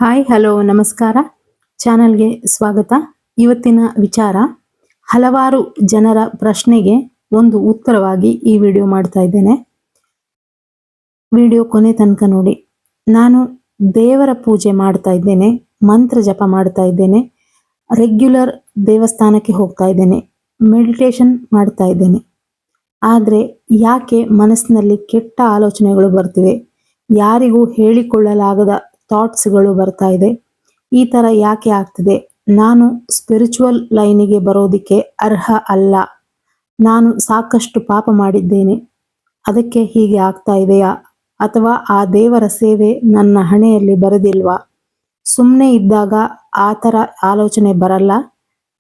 Hi hello ನಮಸ್ಕಾರ. ಚಾನಲ್ಗೆ ಸ್ವಾಗತ. ಇವತ್ತಿನ ವಿಚಾರ ಹಲವಾರು ಜನರ ಪ್ರಶ್ನೆಗೆ ಒಂದು ಉತ್ತರವಾಗಿ ಈ ವಿಡಿಯೋ ಮಾಡ್ತಾ ಇದ್ದೇನೆ. ವಿಡಿಯೋ ಕೊನೆ ತನಕ ನೋಡಿ. ನಾನು ದೇವರ ಪೂಜೆ ಮಾಡ್ತಾ ಇದ್ದೇನೆ, ಮಂತ್ರ ಜಪ ಮಾಡ್ತಾ ಇದ್ದೇನೆ, ರೆಗ್ಯುಲರ್ ದೇವಸ್ಥಾನಕ್ಕೆ ಹೋಗ್ತಾ ಇದ್ದೇನೆ, ಮೆಡಿಟೇಷನ್ ಮಾಡ್ತಾ ಇದ್ದೇನೆ. ಆದರೆ ಯಾಕೆ ಮನಸ್ಸಿನಲ್ಲಿ ಕೆಟ್ಟ ಆಲೋಚನೆಗಳು ಬರ್ತಿವೆ, ಯಾರಿಗೂ ಹೇಳಿಕೊಳ್ಳಲಾಗದ ಥಾಟ್ಸ್ಗಳು ಬರ್ತಾ ಇದೆ, ಈ ಥರ ಯಾಕೆ ಆಗ್ತಿದೆ? ನಾನು ಸ್ಪಿರಿಚುವಲ್ ಲೈನಿಗೆ ಬರೋದಕ್ಕೆ ಅರ್ಹ ಅಲ್ಲ, ನಾನು ಸಾಕಷ್ಟು ಪಾಪ ಮಾಡಿದ್ದೇನೆ, ಅದಕ್ಕೆ ಹೀಗೆ ಆಗ್ತಾ ಇದೆಯಾ? ಅಥವಾ ಆ ದೇವರ ಸೇವೆ ನನ್ನ ಹಣೆಯಲ್ಲಿ ಬರೆದಿಲ್ವಾ? ಸುಮ್ಮನೆ ಇದ್ದಾಗ ಆ ಥರ ಆಲೋಚನೆ ಬರಲ್ಲ,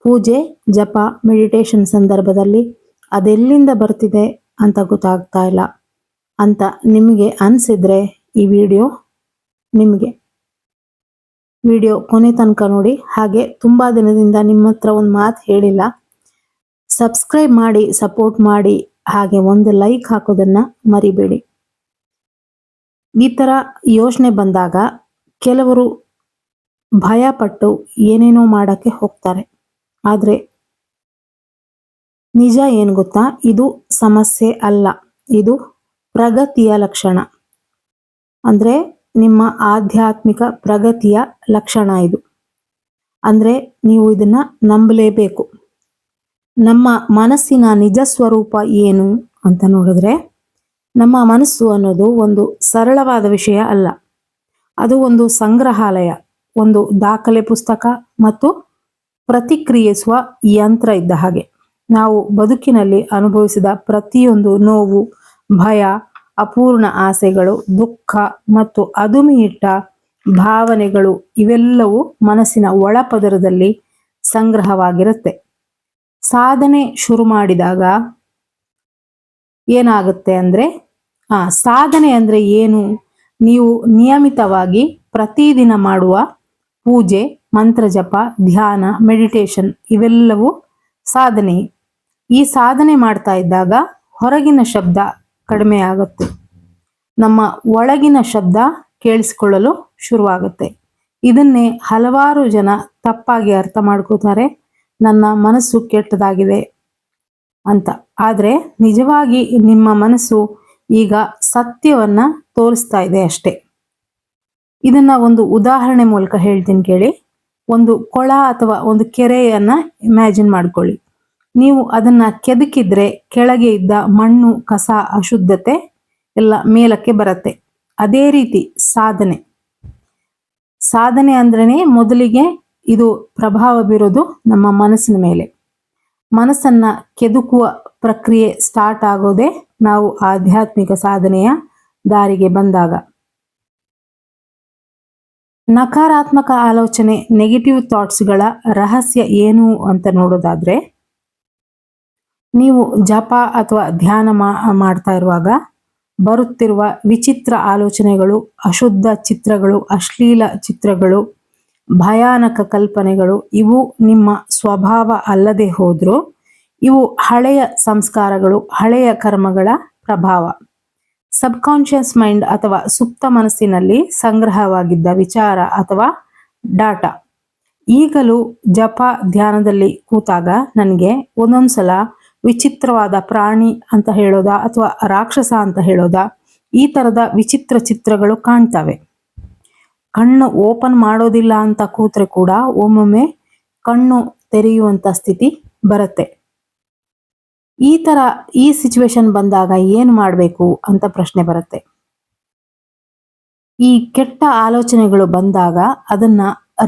ಪೂಜೆ ಜಪ ಮೆಡಿಟೇಷನ್ ಸಂದರ್ಭದಲ್ಲಿ ಅದೆಲ್ಲಿಂದ ಬರ್ತಿದೆ ಅಂತ ಗೊತ್ತಾಗ್ತಾ ಇಲ್ಲ ಅಂತ ನಿಮಗೆ ಅನಿಸಿದ್ರೆ ಈ ವಿಡಿಯೋ ಕೊನೆ ತನಕ ನೋಡಿ. ಹಾಗೆ ತುಂಬಾ ದಿನದಿಂದ ನಿಮ್ಮ ಹತ್ರ ಒಂದು ಮಾತು ಹೇಳಿಲ್ಲ, ಸಬ್ಸ್ಕ್ರೈಬ್ ಮಾಡಿ, ಸಪೋರ್ಟ್ ಮಾಡಿ, ಹಾಗೆ ಒಂದು ಲೈಕ್ ಹಾಕೋದನ್ನ ಮರಿಬೇಡಿ. ಈ ತರ ಯೋಚನೆ ಬಂದಾಗ ಕೆಲವರು ಭಯ ಪಟ್ಟು ಏನೇನೋ ಮಾಡಕ್ಕೆ ಹೋಗ್ತಾರೆ. ಆದ್ರೆ ನಿಜ ಏನು ಗೊತ್ತಾ, ಇದು ಸಮಸ್ಯೆ ಅಲ್ಲ, ಇದು ಪ್ರಗತಿಯ ಲಕ್ಷಣ. ಅಂದ್ರೆ ನಿಮ್ಮ ಆಧ್ಯಾತ್ಮಿಕ ಪ್ರಗತಿಯ ಲಕ್ಷಣ ಇದು. ಅಂದ್ರೆ ನೀವು ಇದನ್ನ ನಂಬಲೇಬೇಕು. ನಮ್ಮ ಮನಸ್ಸಿನ ನಿಜ ಸ್ವರೂಪ ಏನು ಅಂತ ನೋಡಿದ್ರೆ, ನಮ್ಮ ಮನಸ್ಸು ಅನ್ನೋದು ಒಂದು ಸರಳವಾದ ವಿಷಯ ಅಲ್ಲ. ಅದು ಒಂದು ಸಂಗ್ರಹಾಲಯ, ಒಂದು ದಾಖಲೆ ಪುಸ್ತಕ ಮತ್ತು ಪ್ರತಿಕ್ರಿಯಿಸುವ ಯಂತ್ರ ಇದ್ದ ಹಾಗೆ. ನಾವು ಬದುಕಿನಲ್ಲಿ ಅನುಭವಿಸಿದ ಪ್ರತಿಯೊಂದು ನೋವು, ಭಯ, ಅಪೂರ್ಣ ಆಸೆಗಳು, ದುಃಖ ಮತ್ತು ಅದುಮಿಯಿಟ್ಟ ಭಾವನೆಗಳು ಇವೆಲ್ಲವೂ ಮನಸ್ಸಿನ ಒಳಪದರದಲ್ಲಿ ಸಂಗ್ರಹವಾಗಿರುತ್ತೆ. ಸಾಧನೆ ಶುರು ಮಾಡಿದಾಗ ಏನಾಗುತ್ತೆ ಅಂದ್ರೆ, ಸಾಧನೆ ಅಂದ್ರೆ ಏನು? ನೀವು ನಿಯಮಿತವಾಗಿ ಪ್ರತಿದಿನ ಮಾಡುವ ಪೂಜೆ, ಮಂತ್ರ ಜಪ, ಧ್ಯಾನ, ಮೆಡಿಟೇಷನ್ ಇವೆಲ್ಲವೂ ಸಾಧನೆ. ಈ ಸಾಧನೆ ಮಾಡ್ತಾ ಇದ್ದಾಗ ಹೊರಗಿನ ಶಬ್ದ ಕಡಿಮೆ ಆಗುತ್ತೆ, ನಮ್ಮ ಒಳಗಿನ ಶಬ್ದ ಕೇಳಿಸಿಕೊಳ್ಳಲು ಶುರುವಾಗುತ್ತೆ. ಇದನ್ನೇ ಹಲವಾರು ಜನ ತಪ್ಪಾಗಿ ಅರ್ಥ ಮಾಡ್ಕೋತಾರೆ, ನನ್ನ ಮನಸ್ಸು ಕೆಟ್ಟದಾಗಿದೆ ಅಂತ. ಆದ್ರೆ ನಿಜವಾಗಿ ನಿಮ್ಮ ಮನಸ್ಸು ಈಗ ಸತ್ಯವನ್ನ ತೋರಿಸ್ತಾ ಇದೆ ಅಷ್ಟೇ. ಇದನ್ನ ಒಂದು ಉದಾಹರಣೆ ಮೂಲಕ ಹೇಳ್ತೀನಿ ಕೇಳಿ. ಒಂದು ಕೊಳ ಅಥವಾ ಒಂದು ಕೆರೆಯನ್ನ ಇಮ್ಯಾಜಿನ್ ಮಾಡ್ಕೊಳ್ಳಿ. ನೀವು ಅದನ್ನ ಕೆದಕಿದ್ರೆ ಕೆಳಗೆ ಇದ್ದ ಮಣ್ಣು, ಕಸ, ಅಶುದ್ಧತೆ ಎಲ್ಲ ಮೇಲಕ್ಕೆ ಬರುತ್ತೆ. ಅದೇ ರೀತಿ ಸಾಧನೆ ಅಂದ್ರೇನೆ ಮೊದಲಿಗೆ ಇದು ಪ್ರಭಾವ ಬೀರೋದು ನಮ್ಮ ಮನಸ್ಸಿನ ಮೇಲೆ. ಮನಸ್ಸನ್ನ ಕೆದಕುವ ಪ್ರಕ್ರಿಯೆ ಸ್ಟಾರ್ಟ್ ಆಗೋದೇ ನಾವು ಆಧ್ಯಾತ್ಮಿಕ ಸಾಧನೆಯ ದಾರಿಗೆ ಬಂದಾಗ. ನಕಾರಾತ್ಮಕ ಆಲೋಚನೆ, ನೆಗೆಟಿವ್ ಥಾಟ್ಸ್ಗಳ ರಹಸ್ಯ ಏನು ಅಂತ ನೋಡೋದಾದ್ರೆ, ನೀವು ಜಪ ಅಥವಾ ಧ್ಯಾನ ಮಾಡ್ತಾ ಇರುವಾಗ ಬರುತ್ತಿರುವ ವಿಚಿತ್ರ ಆಲೋಚನೆಗಳು, ಅಶುದ್ಧ ಚಿತ್ರಗಳು, ಅಶ್ಲೀಲ ಚಿತ್ರಗಳು, ಭಯಾನಕ ಕಲ್ಪನೆಗಳು, ಇವು ನಿಮ್ಮ ಸ್ವಭಾವ ಅಲ್ಲದೆ ಹೋದ್ರು ಇವು ಹಳೆಯ ಸಂಸ್ಕಾರಗಳು, ಹಳೆಯ ಕರ್ಮಗಳ ಪ್ರಭಾವ. ಸಬ್ಕಾನ್ಷಿಯಸ್ ಮೈಂಡ್ ಅಥವಾ ಸುಪ್ತ ಮನಸ್ಸಿನಲ್ಲಿ ಸಂಗ್ರಹವಾಗಿದ್ದ ವಿಚಾರ ಅಥವಾ ಡಾಟಾ. ಈಗಲೂ ಜಪ ಧ್ಯಾನದಲ್ಲಿ ಕೂತಾಗ ನನಗೆ ಒಂದೊಂದ್ಸಲ ವಿಚಿತ್ರವಾದ ಪ್ರಾಣಿ ಅಂತ ಹೇಳೋದಾ ಅಥವಾ ರಾಕ್ಷಸ ಅಂತ ಹೇಳೋದಾ, ಈ ತರದ ವಿಚಿತ್ರ ಚಿತ್ರಗಳು ಕಾಣ್ತವೆ. ಕಣ್ಣು ಓಪನ್ ಮಾಡೋದಿಲ್ಲ ಅಂತ ಕೂತ್ರೆ ಕೂಡ ಒಮ್ಮೊಮ್ಮೆ ಕಣ್ಣು ತೆರೆಯುವಂತ ಸ್ಥಿತಿ ಬರುತ್ತೆ. ಈ ಸಿಚುವೇಶನ್ ಬಂದಾಗ ಏನು ಮಾಡಬೇಕು ಅಂತ ಪ್ರಶ್ನೆ ಬರುತ್ತೆ. ಈ ಕೆಟ್ಟ ಆಲೋಚನೆಗಳು ಬಂದಾಗ ಅದನ್ನ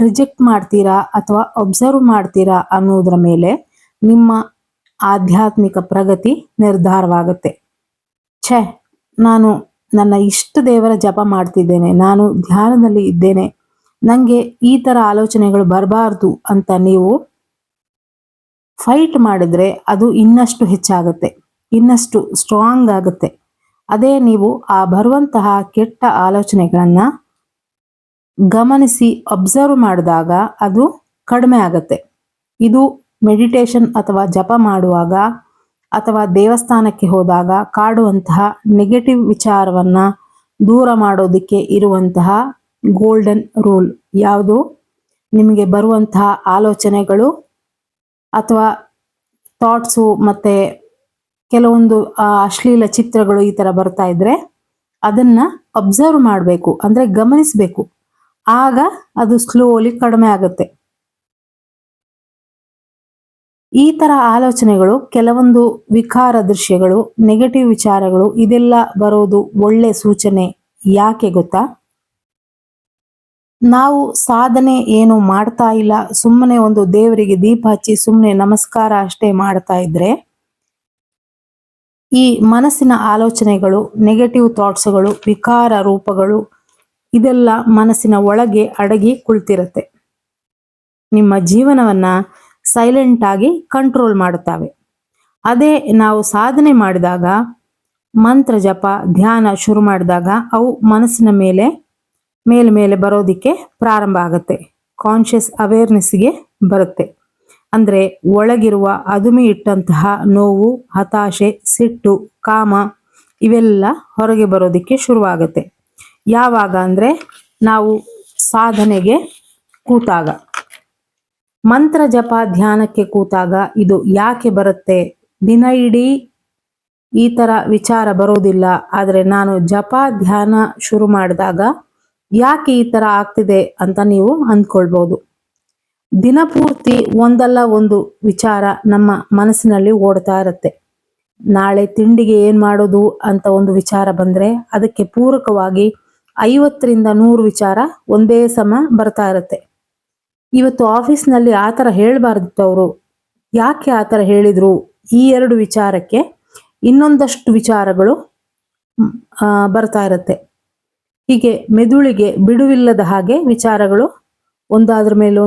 ರಿಜೆಕ್ಟ್ ಮಾಡ್ತೀರಾ ಅಥವಾ ಅಬ್ಸರ್ವ್ ಮಾಡ್ತೀರಾ ಅನ್ನೋದ್ರ ಮೇಲೆ ನಿಮ್ಮ ಆಧ್ಯಾತ್ಮಿಕ ಪ್ರಗತಿ ನಿರ್ಧಾರವಾಗುತ್ತೆ. ನಾನು ನನ್ನ ಇಷ್ಟ ದೇವರ ಜಪ ಮಾಡ್ತಿದ್ದೇನೆ, ನಾನು ಧ್ಯಾನದಲ್ಲಿ ಇದ್ದೇನೆ, ನಂಗೆ ಈ ತರ ಆಲೋಚನೆಗಳು ಬರಬಾರ್ದು ಅಂತ ನೀವು ಫೈಟ್ ಮಾಡಿದ್ರೆ ಅದು ಇನ್ನಷ್ಟು ಹೆಚ್ಚಾಗುತ್ತೆ, ಇನ್ನಷ್ಟು ಸ್ಟ್ರಾಂಗ್ ಆಗುತ್ತೆ. ಅದೇ ನೀವು ಆ ಬರುವಂತಹ ಕೆಟ್ಟ ಆಲೋಚನೆಗಳನ್ನ ಗಮನಿಸಿ ಅಬ್ಸರ್ವ್ ಮಾಡಿದಾಗ ಅದು ಕಡಿಮೆ ಆಗುತ್ತೆ. ಇದು ಮೆಡಿಟೇಷನ್ ಅಥವಾ ಜಪ ಮಾಡುವಾಗ ಅಥವಾ ದೇವಸ್ಥಾನಕ್ಕೆ ಹೋದಾಗ ಕಾಡುವಂತಹ ನೆಗೆಟಿವ್ ವಿಚಾರವನ್ನ ದೂರ ಮಾಡೋದಕ್ಕೆ ಇರುವಂತಹ ಗೋಲ್ಡನ್ ರೂಲ್. ಯಾವುದು? ನಿಮಗೆ ಬರುವಂತಹ ಆಲೋಚನೆಗಳು ಅಥವಾ ಥಾಟ್ಸು ಮತ್ತು ಕೆಲವೊಂದು ಅಶ್ಲೀಲ ಚಿತ್ರಗಳು ಈ ಥರ ಬರ್ತಾ ಇದ್ರೆ ಅದನ್ನ ಅಬ್ಸರ್ವ್ ಮಾಡಬೇಕು, ಅಂದರೆ ಗಮನಿಸಬೇಕು. ಆಗ ಅದು ಸ್ಲೋಲಿ ಕಡಿಮೆ ಆಗುತ್ತೆ. ಈ ಥರ ಆಲೋಚನೆಗಳು, ಕೆಲವೊಂದು ವಿಕಾರ ದೃಶ್ಯಗಳು, ನೆಗೆಟಿವ್ ವಿಚಾರಗಳು ಇದೆಲ್ಲ ಬರೋದು ಒಳ್ಳೆ ಸೂಚನೆ. ಯಾಕೆ ಗೊತ್ತಾ? ನಾವು ಸಾಧನೆ ಏನು ಮಾಡ್ತಾ ಇಲ್ಲ, ಸುಮ್ಮನೆ ಒಂದು ದೇವರಿಗೆ ದೀಪ ಹಚ್ಚಿ ಸುಮ್ಮನೆ ನಮಸ್ಕಾರ ಅಷ್ಟೇ ಮಾಡ್ತಾ ಇದ್ರೆ ಈ ಮನಸ್ಸಿನ ಆಲೋಚನೆಗಳು, ನೆಗೆಟಿವ್ ಥಾಟ್ಸ್ಗಳು, ವಿಕಾರ ರೂಪಗಳು ಇದೆಲ್ಲ ಮನಸ್ಸಿನ ಒಳಗೆ ಅಡಗಿ ಕುಳಿತಿರುತ್ತೆ. ನಿಮ್ಮ ಜೀವನವನ್ನ ಸೈಲೆಂಟ್ ಆಗಿ ಕಂಟ್ರೋಲ್ ಮಾಡುತ್ತವೆ. ಅದೇ ನಾವು ಸಾಧನೆ ಮಾಡಿದಾಗ, ಮಂತ್ರ ಜಪ ಧ್ಯಾನ ಶುರು ಮಾಡಿದಾಗ ಅವು ಮನಸ್ಸಿನ ಮೇಲೆ ಮೇಲೆ ಬರೋದಿಕ್ಕೆ ಪ್ರಾರಂಭ ಆಗುತ್ತೆ. ಕಾನ್ಷಿಯಸ್ ಅವೇರ್ನೆಸ್ಗೆ ಬರುತ್ತೆ. ಅಂದರೆ ಒಳಗಿರುವ ಅದುಮಿ ಇಟ್ಟಂತಹ ನೋವು, ಹತಾಶೆ, ಸಿಟ್ಟು, ಕಾಮ ಇವೆಲ್ಲ ಹೊರಗೆ ಬರೋದಿಕ್ಕೆ ಶುರುವಾಗುತ್ತೆ. ಯಾವಾಗ ಅಂದರೆ ನಾವು ಸಾಧನೆಗೆ ಕೂತಾಗ, ಮಂತ್ರ ಜಪ ಧ್ಯಾನಕ್ಕೆ ಕೂತಾಗ ಇದು ಯಾಕೆ ಬರುತ್ತೆ? ದಿನ ಇಡೀ ಈ ಥರ ವಿಚಾರ ಬರೋದಿಲ್ಲ, ಆದರೆ ನಾನು ಜಪ ಧ್ಯಾನ ಶುರು ಮಾಡಿದಾಗ ಯಾಕೆ ಈ ಥರ ಆಗ್ತಿದೆ ಅಂತ ನೀವು ಅಂದ್ಕೊಳ್ಬೋದು. ದಿನಪೂರ್ತಿ ಒಂದಲ್ಲ ಒಂದು ವಿಚಾರ ನಮ್ಮ ಮನಸ್ಸಿನಲ್ಲಿ ಓಡ್ತಾ ಇರುತ್ತೆ. ನಾಳೆ ತಿಂಡಿಗೆ ಏನು ಮಾಡೋದು ಅಂತ ಒಂದು ವಿಚಾರ ಬಂದರೆ ಅದಕ್ಕೆ ಪೂರಕವಾಗಿ 50ರಿಂದ 100 ವಿಚಾರ ಒಂದೇ ಸಮ ಬರ್ತಾ ಇರುತ್ತೆ. ಇವತ್ತು ಆಫೀಸ್ನಲ್ಲಿ ಆ ಥರ ಹೇಳಬಾರ್ದಿತ್ತು ಅವರು, ಯಾಕೆ ಆ ಥರ ಹೇಳಿದರು? ಈ 2 ವಿಚಾರಕ್ಕೆ ಇನ್ನೊಂದಷ್ಟು ವಿಚಾರಗಳು ಬರ್ತಾ ಇರುತ್ತೆ. ಹೀಗೆ ಮೆದುಳಿಗೆ ಬಿಡುವಿಲ್ಲದ ಹಾಗೆ ವಿಚಾರಗಳು ಒಂದಾದ್ರ ಮೇಲೆ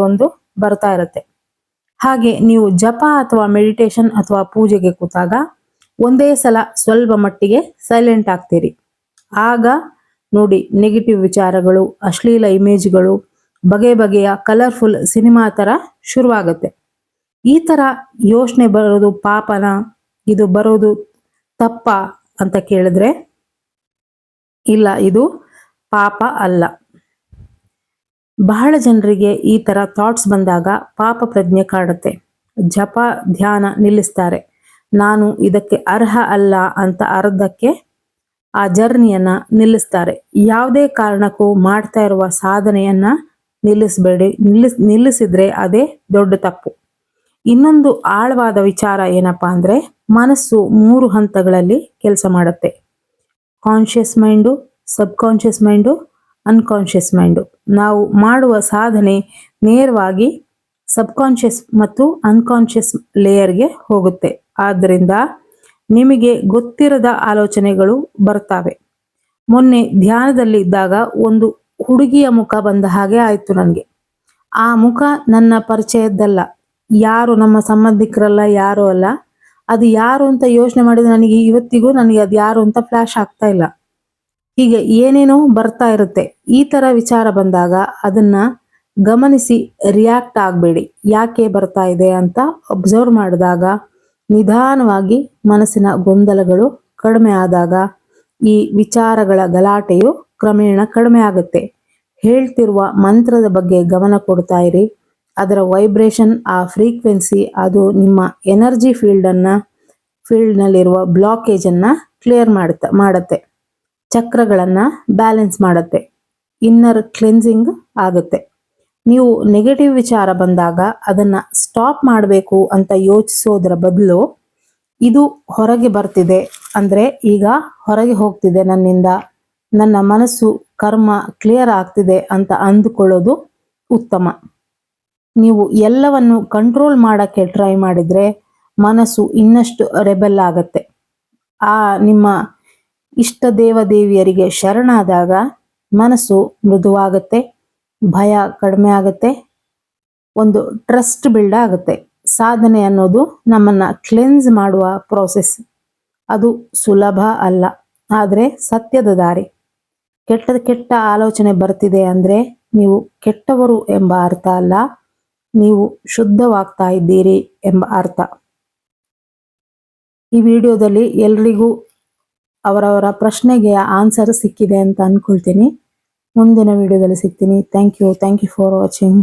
ಒಂದು ಬರ್ತಾ ಇರುತ್ತೆ. ಹಾಗೆ ನೀವು ಜಪ ಅಥವಾ ಮೆಡಿಟೇಷನ್ ಅಥವಾ ಪೂಜೆಗೆ ಕೂತಾಗ ಒಂದೇ ಸಲ ಸ್ವಲ್ಪ ಮಟ್ಟಿಗೆ ಸೈಲೆಂಟ್ ಆಗ್ತೀರಿ. ಆಗ ನೋಡಿ, ನೆಗೆಟಿವ್ ವಿಚಾರಗಳು, ಅಶ್ಲೀಲ ಇಮೇಜ್ಗಳು, ಬಗೆಯ ಕಲರ್ಫುಲ್ ಸಿನಿಮಾ ಥರ ಶುರುವಾಗುತ್ತೆ. ಈ ಥರ ಯೋಚನೆ ಬರೋದು ಪಾಪನ, ಇದು ಬರೋದು ತಪ್ಪ ಅಂತ ಕೇಳಿದ್ರೆ ಇಲ್ಲ, ಇದು ಪಾಪ ಅಲ್ಲ. ಬಹಳ ಜನರಿಗೆ ಈ ಥರ ಥಾಟ್ಸ್ ಬಂದಾಗ ಪಾಪ ಪ್ರಜ್ಞೆ ಕಾಡುತ್ತೆ. ಜಪ ಧ್ಯಾನ ನಿಲ್ಲಿಸ್ತಾರೆ. ನಾನು ಇದಕ್ಕೆ ಅರ್ಹ ಅಲ್ಲ ಅಂತ ಅರ್ಧಕ್ಕೆ ಆ ಜರ್ನಿಯನ್ನ ನಿಲ್ಲಿಸ್ತಾರೆ. ಯಾವುದೇ ಕಾರಣಕ್ಕೂ ಮಾಡ್ತಾ ಇರುವ ಸಾಧನೆಯನ್ನ ನಿಲ್ಲಿಸಬೇಡಿ. ನಿಲ್ಲಿಸಿದ್ರೆ ಅದೇ ದೊಡ್ಡ ತಪ್ಪು. ಇನ್ನೊಂದು ಆಳವಾದ ವಿಚಾರ ಏನಪ್ಪಾ ಅಂದ್ರೆ, ಮನಸ್ಸು 3 ಹಂತಗಳಲ್ಲಿ ಕೆಲಸ ಮಾಡುತ್ತೆ. ಕಾನ್ಷಿಯಸ್ ಮೈಂಡು, ಸಬ್ ಕಾನ್ಷಿಯಸ್ ಮೈಂಡು, ಅನ್ಕಾನ್ಷಿಯಸ್ ಮೈಂಡು. ನಾವು ಮಾಡುವ ಸಾಧನೆ ನೇರವಾಗಿ ಸಬ್ ಕಾನ್ಷಿಯಸ್ ಮತ್ತು ಅನ್ಕಾನ್ಷಿಯಸ್ ಲೇಯರ್ಗೆ ಹೋಗುತ್ತೆ. ಆದ್ದರಿಂದ ನಿಮಗೆ ಗೊತ್ತಿರದ ಆಲೋಚನೆಗಳು ಬರ್ತವೆ. ಮೊನ್ನೆ ಧ್ಯಾನದಲ್ಲಿ ಇದ್ದಾಗ ಒಂದು ಹುಡುಗಿಯ ಮುಖ ಬಂದ ಹಾಗೆ ಆಯಿತು ನನಗೆ. ಆ ಮುಖ ನನ್ನ ಪರಿಚಯದ್ದಲ್ಲ, ಯಾರು ನಮ್ಮ ಸಂಬಂಧಿಕರಲ್ಲ, ಯಾರು ಅಲ್ಲ. ಅದು ಯಾರು ಅಂತ ಯೋಚನೆ ಮಾಡಿದ್ರೆ ನನಗೆ ಇವತ್ತಿಗೂ ಅದು ಯಾರು ಅಂತ ಫ್ಲ್ಯಾಶ್ ಆಗ್ತಾ ಇಲ್ಲ. ಹೀಗೆ ಏನೇನೋ ಬರ್ತಾ ಇರುತ್ತೆ. ಈ ಥರ ವಿಚಾರ ಬಂದಾಗ ಅದನ್ನ ಗಮನಿಸಿ ರಿಯಾಕ್ಟ್ ಆಗಬೇಡಿ. ಯಾಕೆ ಬರ್ತಾ ಇದೆ ಅಂತ ಅಬ್ಸರ್ವ್ ಮಾಡಿದಾಗ, ನಿಧಾನವಾಗಿ ಮನಸ್ಸಿನ ಗೊಂದಲಗಳು ಕಡಿಮೆ ಆದಾಗ ಈ ವಿಚಾರಗಳ ಗಲಾಟೆಯು ಕ್ರಮೇಣ ಕಡಿಮೆ ಆಗುತ್ತೆ. ಹೇಳ್ತಿರುವ ಮಂತ್ರದ ಬಗ್ಗೆ ಗಮನ ಕೊಡ್ತಾ ಇರಿ. ಅದರ ವೈಬ್ರೇಷನ್, ಆ ಫ್ರೀಕ್ವೆನ್ಸಿ ಅದು ನಿಮ್ಮ ಎನರ್ಜಿ ಫೀಲ್ಡ್ನಲ್ಲಿರುವ ಬ್ಲಾಕೇಜನ್ನು ಕ್ಲಿಯರ್ ಮಾಡುತ್ತೆ. ಚಕ್ರಗಳನ್ನು ಬ್ಯಾಲೆನ್ಸ್ ಮಾಡುತ್ತೆ. ಇನ್ನರ್ ಕ್ಲೆನ್ಸಿಂಗ್ ಆಗುತ್ತೆ. ನೀವು ನೆಗೆಟಿವ್ ವಿಚಾರ ಬಂದಾಗ ಅದನ್ನ ಸ್ಟಾಪ್ ಮಾಡಬೇಕು ಅಂತ ಯೋಚಿಸೋದ್ರ ಬದಲು, ಇದು ಹೊರಗೆ ಬರ್ತಿದೆ ಅಂದ್ರೆ ಈಗ ಹೊರಗೆ ಹೋಗ್ತಿದೆ ನನ್ನಿಂದ, ನನ್ನ ಮನಸ್ಸು ಕರ್ಮ ಕ್ಲಿಯರ್ ಆಗ್ತಿದೆ ಅಂತ ಅಂದುಕೊಳ್ಳೋದು ಉತ್ತಮ. ನೀವು ಎಲ್ಲವನ್ನು ಕಂಟ್ರೋಲ್ ಮಾಡಕ್ಕೆ ಟ್ರೈ ಮಾಡಿದ್ರೆ ಮನಸ್ಸು ಇನ್ನಷ್ಟು ರೆಬೆಲ್ ಆಗತ್ತೆ. ನಿಮ್ಮ ಇಷ್ಟ ದೇವದೇವಿಯರಿಗೆ ಶರಣಾದಾಗ ಮನಸ್ಸು ಮೃದುವಾಗತ್ತೆ, ಭಯ ಕಡಿಮೆ ಆಗತ್ತೆ, ಒಂದು ಟ್ರಸ್ಟ್ ಬಿಲ್ಡ್ ಆಗುತ್ತೆ. ಸಾಧನೆ ಅನ್ನೋದು ನಮ್ಮನ್ನ ಕ್ಲೆನ್ಸ್ ಮಾಡುವ ಪ್ರೋಸೆಸ್. ಅದು ಸುಲಭ ಅಲ್ಲ, ಆದರೆ ಸತ್ಯದ ದಾರಿ. ಕೆಟ್ಟ ಆಲೋಚನೆ ಬರ್ತಿದೆ ಅಂದ್ರೆ ನೀವು ಕೆಟ್ಟವರು ಎಂಬ ಅರ್ಥ ಅಲ್ಲ, ನೀವು ಶುದ್ಧವಾಗ್ತಾ ಇದ್ದೀರಿ ಎಂಬ ಅರ್ಥ. ಈ ವಿಡಿಯೋದಲ್ಲಿ ಎಲ್ರಿಗೂ ಅವರವರ ಪ್ರಶ್ನೆಗೆ ಆನ್ಸರ್ ಸಿಕ್ಕಿದೆ ಅಂತ ಅನ್ಕೊಳ್ತೀನಿ. ಮುಂದಿನ ವಿಡಿಯೋದಲ್ಲಿ ಸಿಗ್ತೀನಿ. Thank you for watching.